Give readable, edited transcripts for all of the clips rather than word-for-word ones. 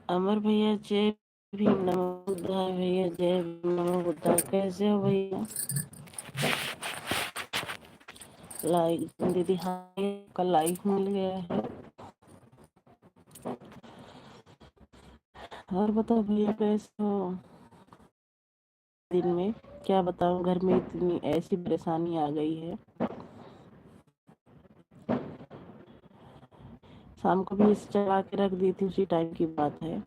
अमर भैया जय भीम नमो बुद्धाय। भैया जय भीम नमो बुद्धाय। कैसे हो भैया? लाइक दीदी हाँ का लाइक मिल गया है। और बताओ भैया कैसे हो? दिन में क्या बताऊं, घर में इतनी ऐसी परेशानी आ गई है। शाम को भी इसे चला के रख दी थी, उसी टाइम की बात है।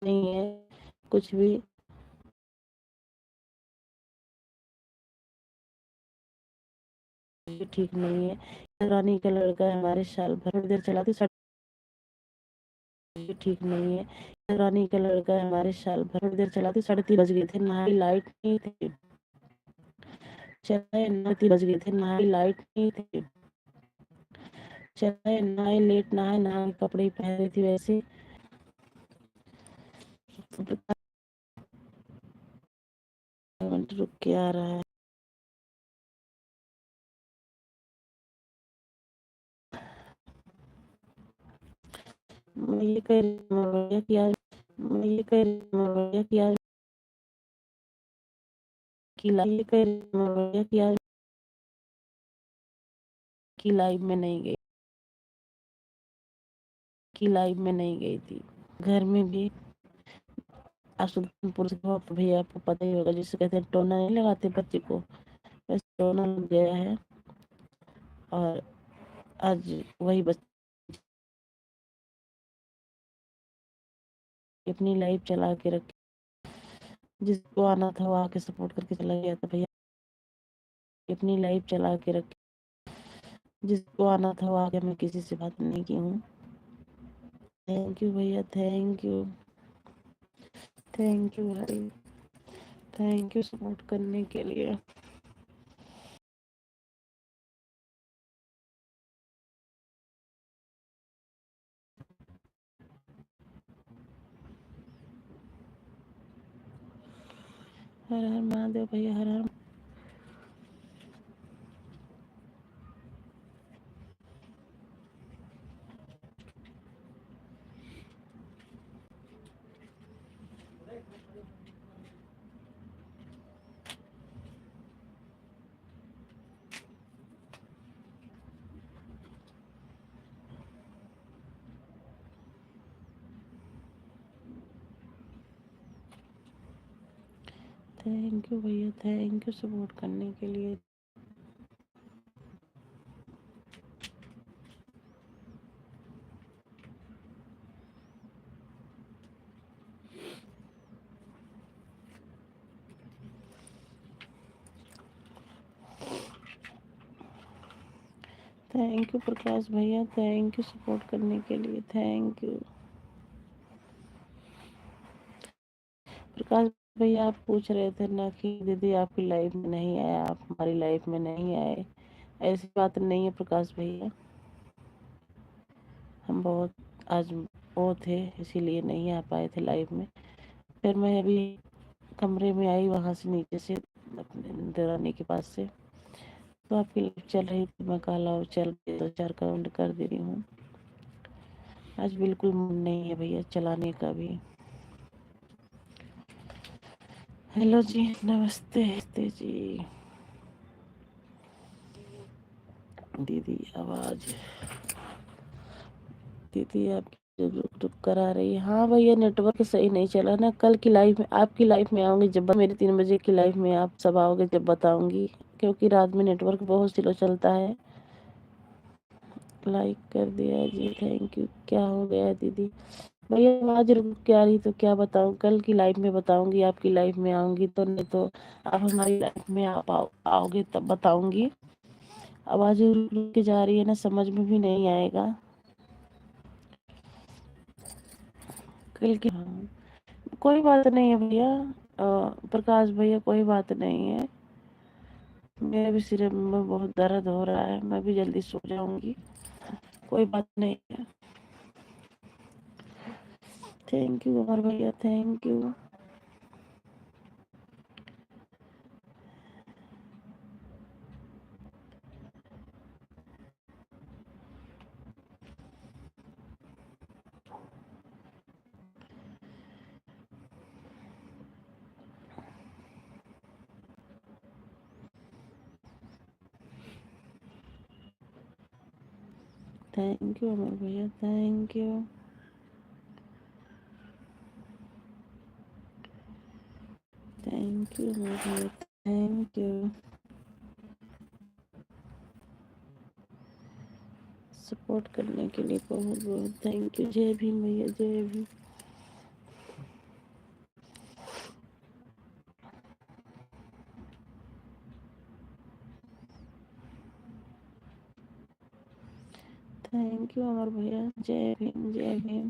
नहीं है कुछ भी। ठीक नहीं है। रानी का लड़का है, हमारे साल भर थोड़ी देर चलाती ठीक नहीं है। रानी का लड़का है, हमारे साल भर थोड़ी देर चलाती 3:30 बज गए थे, नहाई लाइट नहीं थी। चलाए 3:30 बज गए थे, नहाई लाइट नहीं थी। चलाए नहाए लेट नहाए, नहा के कपड़े ही पहन रही थी वैसे। मिनट रुक के आ रहा है। मैं ये कह रही हूँ भैया कि यार, मैं ये कह रही हूँ भैया कि यार ये कह रही हूँ भैया कि यार की लाइव में नहीं गई, की लाइव में नहीं गई थी। घर में भी सुल्तानपुर से भैया आपको पता ही होगा, जिसे कहते हैं टोना नहीं लगाते बच्चे को, वैसे टोना लग गया है। और आज वही बच्चे अपनी लाइव चला के रखे, जिसको आना था वो आके सपोर्ट करके चला गया था भैया। अपनी लाइव चला के रखे, जिसको आना था वो आके, मैं किसी से बात नहीं की हूँ। थैंक यू भैया, थैंक यू, थैंक यू भाई, थैंक यू सपोर्ट करने के लिए। हर हर महादेव भैया, हर हर। थैंक यू भैया, थैंक यू सपोर्ट करने के लिए। थैंक यू प्रकाश भैया, थैंक यू सपोर्ट करने के लिए, थैंक यू। प्रकाश भैया आप पूछ रहे थे ना कि दीदी आपकी लाइफ में नहीं आए, आप हमारी लाइफ में नहीं आए। ऐसी बात नहीं है प्रकाश भैया, हम बहुत आज वो थे, इसीलिए नहीं आ पाए थे लाइव में। फिर मैं अभी कमरे में आई वहाँ से, नीचे से अपने देवरानी के पास से, तो आपकी लाइव चल रही थी। मैं कहा लाओ चल 2-4 काउंट कर दे रही हूँ। आज बिल्कुल मन नहीं है भैया चलाने का भी। हेलो जी, नमस्ते नमस्ते जी। दीदी आवाज, दीदी आपकी रुक रुक कर आ रही है। हाँ भैया नेटवर्क सही नहीं चला ना। कल की लाइफ में, आपकी लाइफ में आऊंगी जब, मेरे 3 बजे की लाइफ में आप सब आओगे जब बताऊंगी क्योंकि रात में नेटवर्क बहुत स्लो चलता है। लाइक कर दिया जी, थैंक यू। क्या हो गया दीदी? भैया आवाज रुक के आ रही तो क्या बताऊं, कल की लाइफ में बताऊंगी, आपकी लाइफ में आऊंगी तो, नहीं तो आप हमारी लाइफ में आप आओगे तब बताऊंगी। आवाज रुक रुक के जा रही है ना, समझ में भी नहीं आएगा कल की। हाँ, कोई बात नहीं है भैया, प्रकाश भैया कोई बात नहीं है। मेरे भी सिर में बहुत दर्द हो रहा है, मैं भी जल्दी सो जाऊंगी, कोई बात नहीं है। थैंक यू अमर भैया, थैंक यू। थैंक यू अमर भैया, थैंक यू। थैंक यू अमर भैया, थैंक यू। सपोर्ट करने के लिए बहुत बहुत थैंक यू। जय भीम भैया, जय भीम। थैंक यू अमर भैया, जय भीम, जय भीम।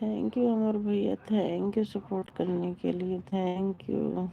थैंक यू अमर भैया, थैंक यू सपोर्ट करने के लिए, थैंक यू।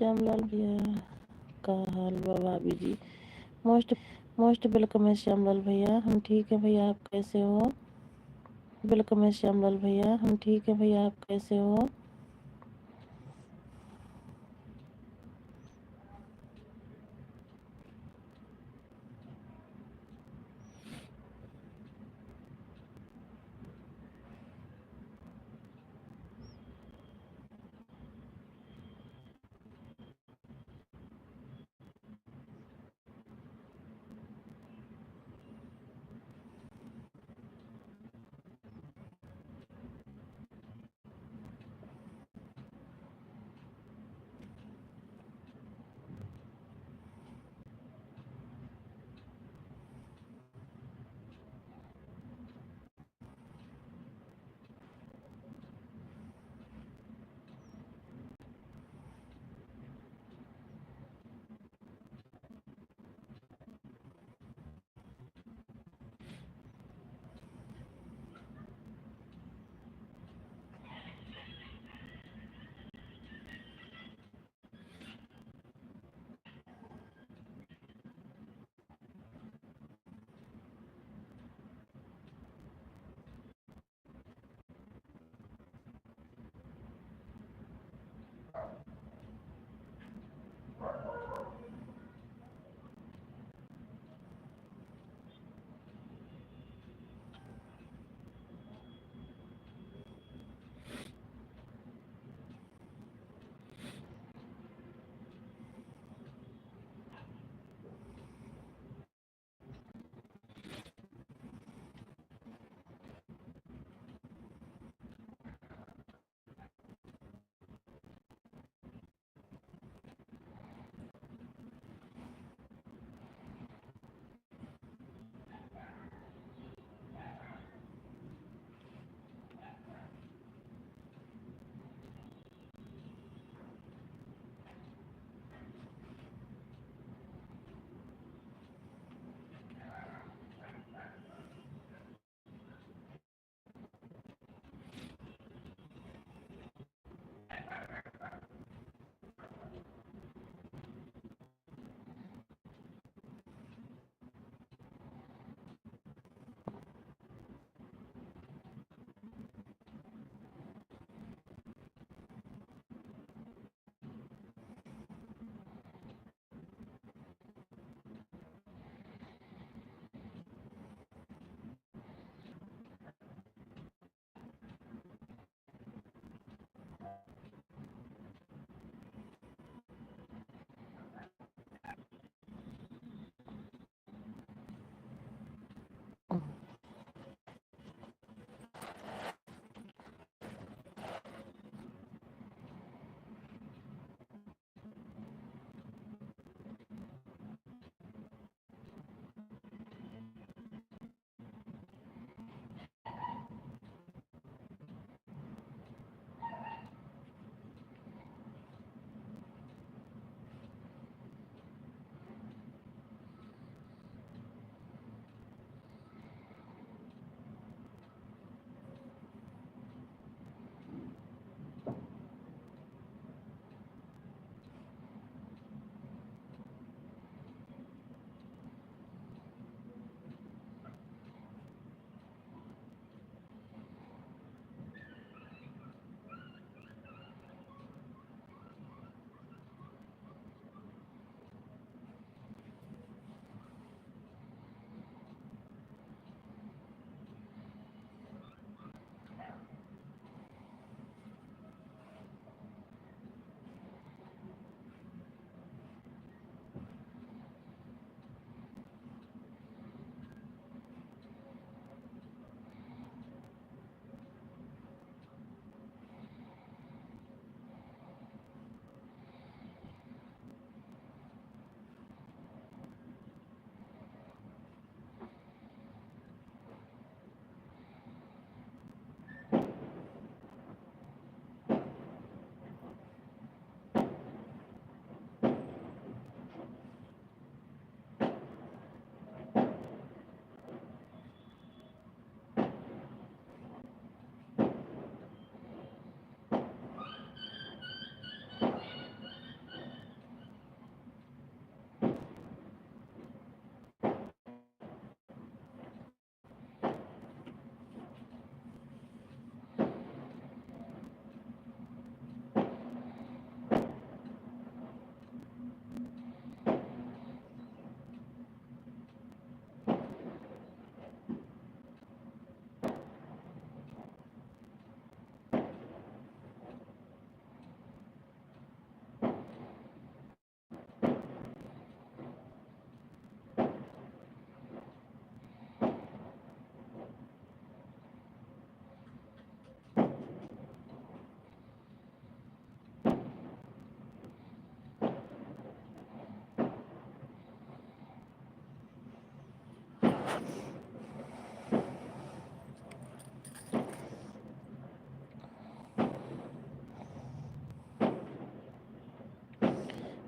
श्यामलाल भैया, का हाल बा भाभी जी? मोस्ट मोस्ट वेलकम है श्यामलाल भैया, हम ठीक है भैया, आप कैसे हो? वेलकम है श्यामलाल भैया, हम ठीक है भैया, आप कैसे हो?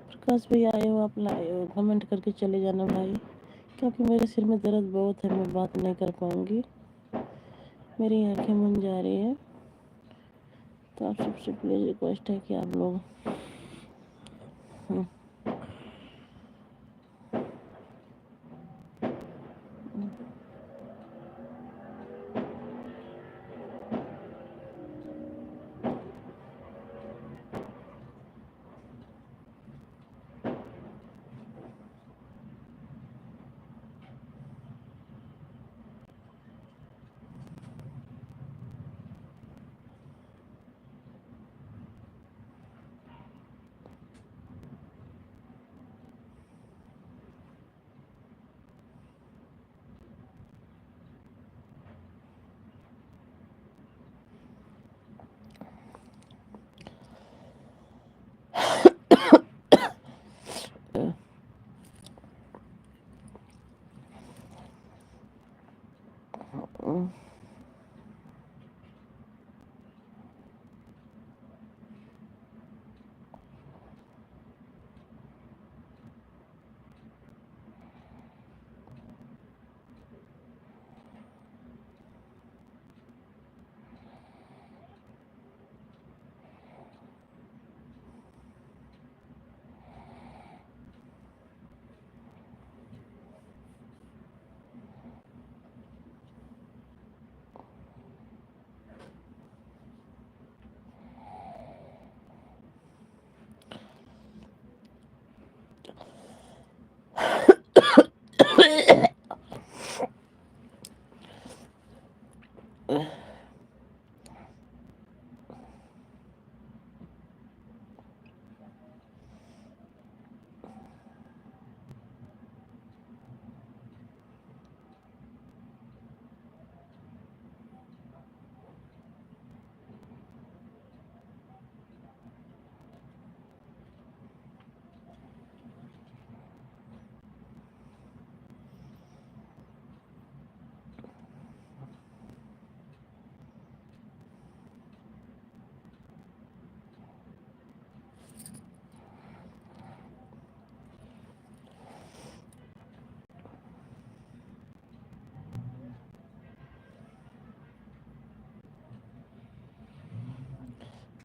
प्रकाश भैया आए हो, आप लाए हो, कमेंट करके चले जाना भाई, क्योंकि मेरे सिर में दर्द बहुत है, मैं बात नहीं कर पाऊँगी, मेरी आंखें मुन जा रही है। तो आप सबसे प्लीज़ रिक्वेस्ट है कि आप लोग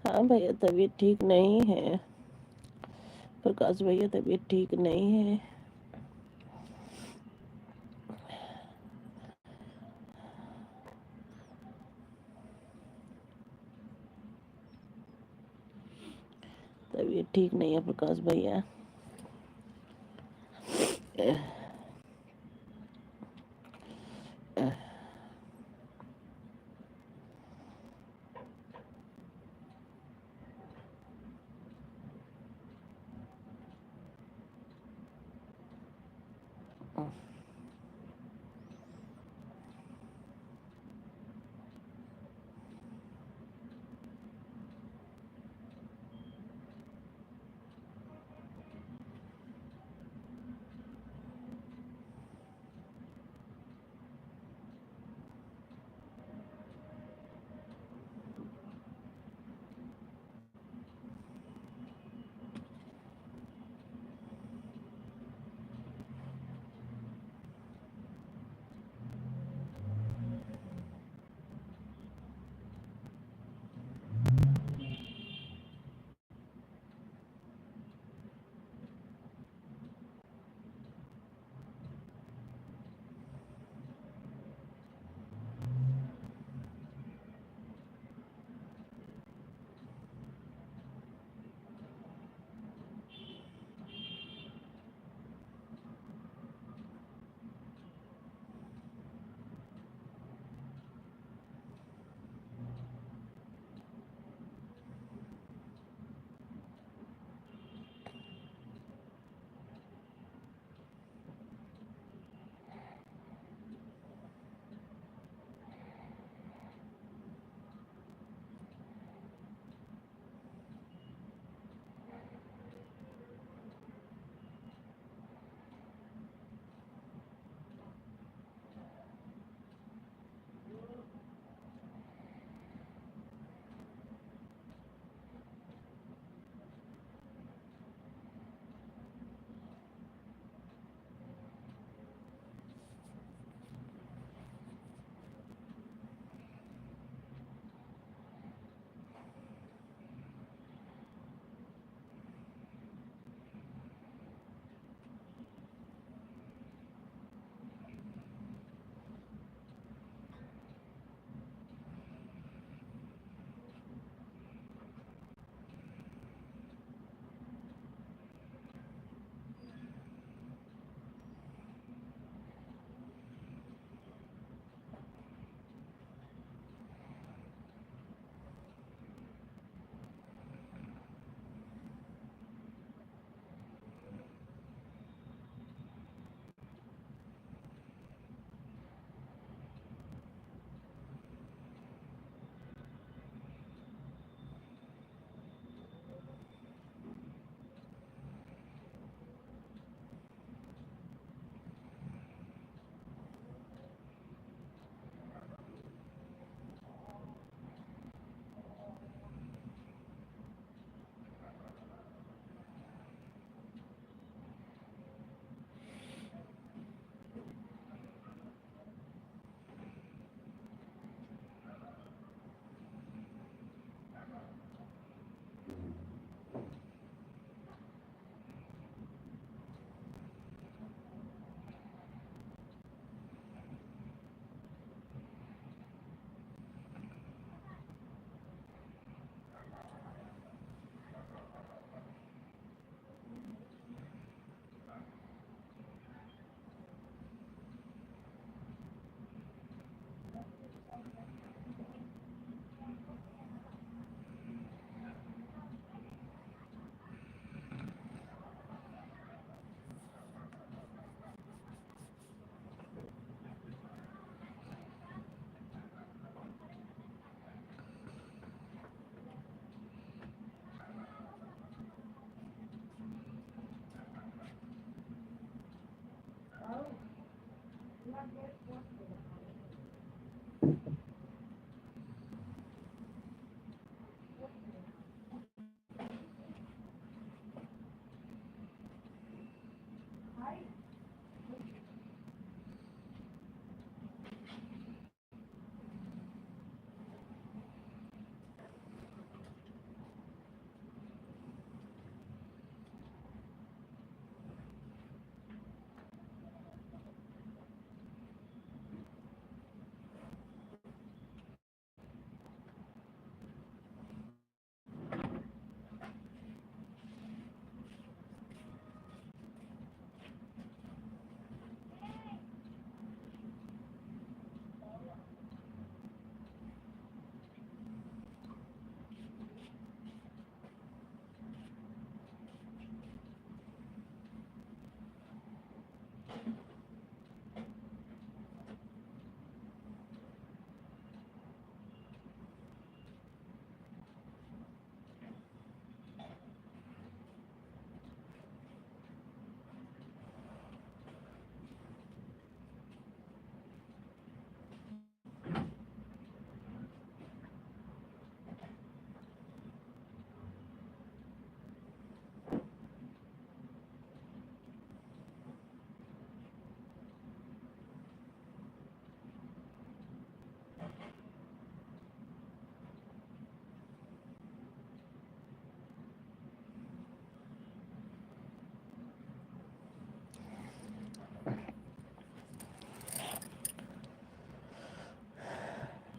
हाँ भैया, तबीयत ठीक नहीं है, प्रकाश भैया तबीयत ठीक नहीं है। तबीयत ठीक नहीं है प्रकाश भैया।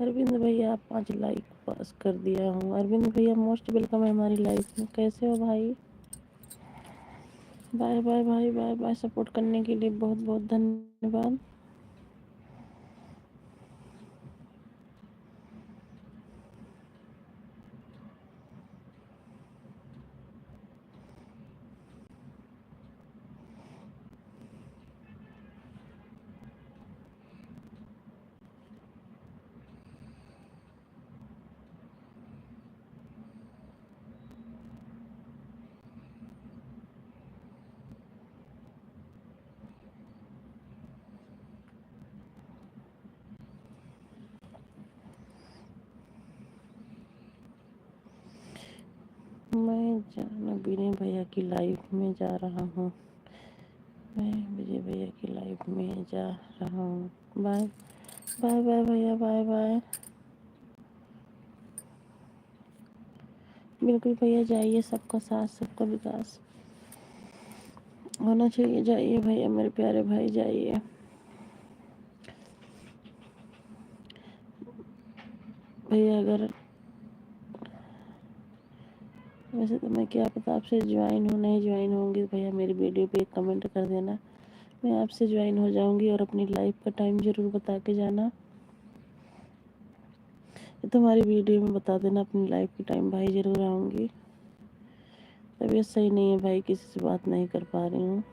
अरविंद भैया, 5 लाइक पास कर दिया हूँ। अरविंद भैया मोस्ट वेलकम है हमारी लाइफ में। कैसे हो भाई? बाय बाय भाई, बाय बाय। सपोर्ट करने के लिए बहुत बहुत धन्यवाद। मैं जाना विनय भैया की लाइफ में जा रहा हूँ। मैं विजय भैया की लाइफ में जा रहा हूँ। बाय बाय बाय भैया, बाय बाय। बिल्कुल भैया, जाइए। सबका साथ, सबका विकास होना चाहिए। जाइए भैया, मेरे प्यारे भाई, जाइए। भैया अगर वैसे तो मैं क्या पता आपसे ज्वाइन हो, नहीं ज्वाइन होंगी भैया मेरी वीडियो पे एक कमेंट कर देना, मैं आपसे ज्वाइन हो जाऊंगी। और अपनी लाइफ का टाइम ज़रूर बता के जाना। ये तो हमारी वीडियो में बता देना अपनी लाइफ की टाइम, भाई ज़रूर आऊँगी। तबीयत सही नहीं है भाई, किसी से बात नहीं कर पा रही हूँ।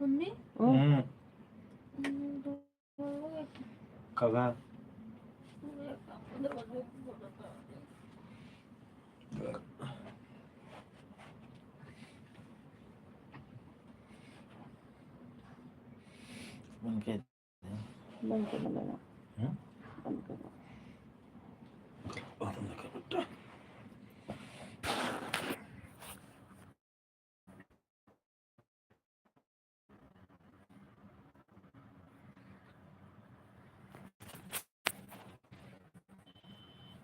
मम्मी कब है? बन के बंद कर देना, हम्म? बंद कर दो।